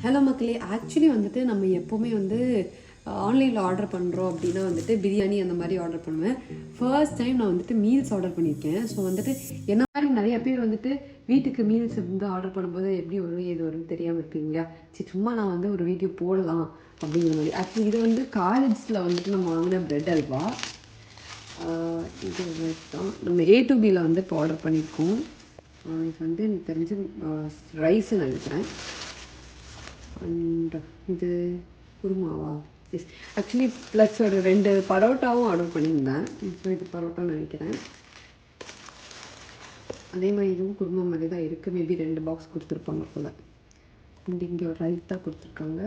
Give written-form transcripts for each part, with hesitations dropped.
Hello மக்களே, actually வந்துட்டு நம்ம எப்போவுமே வந்து ஆன்லைனில் ஆர்டர் பண்ணுறோம் அப்படின்னா வந்துட்டு பிரியாணி அந்த மாதிரி ஆர்டர் பண்ணுவேன். ஃபர்ஸ்ட் டைம் நான் வந்துட்டு மீல்ஸ் ஆர்டர் பண்ணியிருக்கேன். ஸோ வந்துட்டு என்ன மாதிரி நிறைய பேர் வந்துட்டு வீட்டுக்கு மீல்ஸ் வந்து ஆர்டர் பண்ணும்போது எப்படி வரும் ஏது வரும்னு தெரியாமல் இருப்பீங்க. சரி, சும்மா நான் வந்து ஒரு வீடியோ போடலாம் அப்படிங்கிற மாதிரி. ஆக்சுவலி இது வந்து காலேஜில் வந்துட்டு நம்ம வாங்கின ப்ரெட் அல்வா. இது தான் நம்ம A2Bயில் வந்து இப்போ ஆர்டர் பண்ணியிருக்கோம். இது வந்து எனக்கு தெரிஞ்சு ரைஸ்ன்னு நினைக்கிறேன். அண்ட் இது குருமாவா? எஸ், ஆக்சுவலி ப்ளஸ் ஒரு 2 பரோட்டாவும் ஆர்டர் பண்ணியிருந்தேன். ஸோ இது பரோட்டான்னு நினைக்கிறேன். அதே மாதிரி இதுவும் குருமா மாதிரி தான் இருக்குது. மேபி 2 பாக்ஸ் கொடுத்துருப்பாங்க போல். அண்ட் இங்கே ஒரு ரைஸ் தான் கொடுத்துருக்காங்க.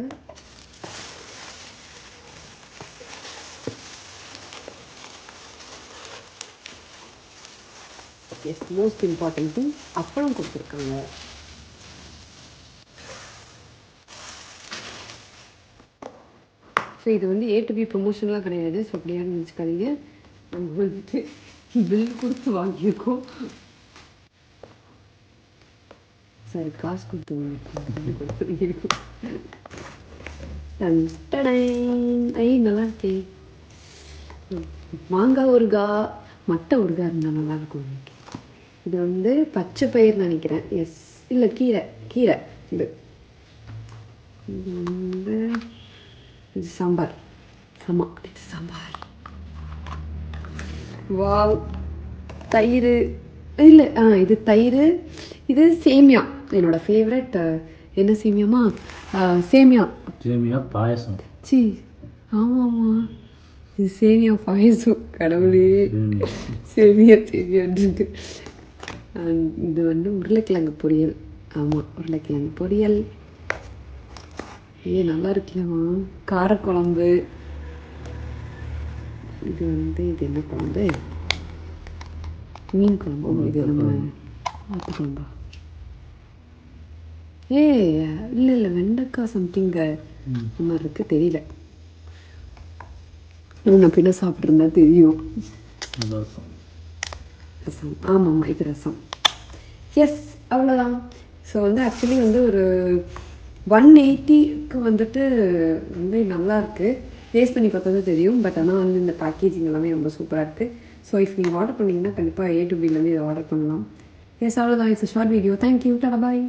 எஸ், மோஸ்ட் இம்பார்ட்டன்ட் திங் அப்பளம் கொடுத்துருக்காங்க. ஸோ இது வந்து A2B ப்ரொமோஷன்லாம் கிடையாது. ஸோ அப்படியே நினச்சிக்காதீங்க. நம்ம வந்துட்டு பில் கொடுத்து வாங்கியிருக்கோம். சரி, காசு கொடுத்து வாங்கியிருக்கோம். நல்லா இருக்கே. மாங்காய் ஊறுகா, மட்டை ஊறுகா இருந்தால் நல்லாயிருக்கும். இது வந்து பச்சை பயிர் நினைக்கிறேன். எஸ், இல்லை கீரை இது வந்து இது சாம்பார். ஆமாம், இது சாம்பார். வாவ். தயிர் இல்லை, இது தயிர். இது சேமியா, என்னோடய ஃபேவரட். என்ன சேமியாமா? சேமியா பாயசம். சி, ஆமாம், இது சேமியா பாயசம். கடவுளே, சேமியா இருக்கு. இது வந்து உருளைக்கிழங்கு பொரியல். ஆமாம், உருளைக்கிழங்கு பொரியல். நல்லா இருக்கலாமா? காரக்குழம்பு. இது வந்து இது என்ன குழம்பு? மீன் குழம்பு. இது நம்ம ஆட்டு குழம்பா? இல்லை வெண்டைக்காய் சம்திங்க இந்த மாதிரி இருக்குது, தெரியல. நான் பின்ன சாப்பிட்ருந்தா தெரியும். ரசம். ஆமாம், இது ரசம். எஸ், அவ்வளோதான். ஸோ வந்து ஆக்சுவலி வந்து ஒரு 180க்கு வந்துட்டு ரொம்ப நல்லாயிருக்கு. டேஸ்ட் பண்ணி பார்த்தா தான் தெரியும். பட் ஆனால் வந்து இந்த பேக்கேஜிங் எல்லாமே ரொம்ப சூப்பராக இருக்குது. ஸோ இஃப் நீங்கள் ஆர்டர் பண்ணிங்கன்னா கண்டிப்பாக A2Bலேருந்து இதை ஆர்டர் பண்ணலாம். எஸ், அவ்வளோதான். It's short video. Thank you. Tata, bye.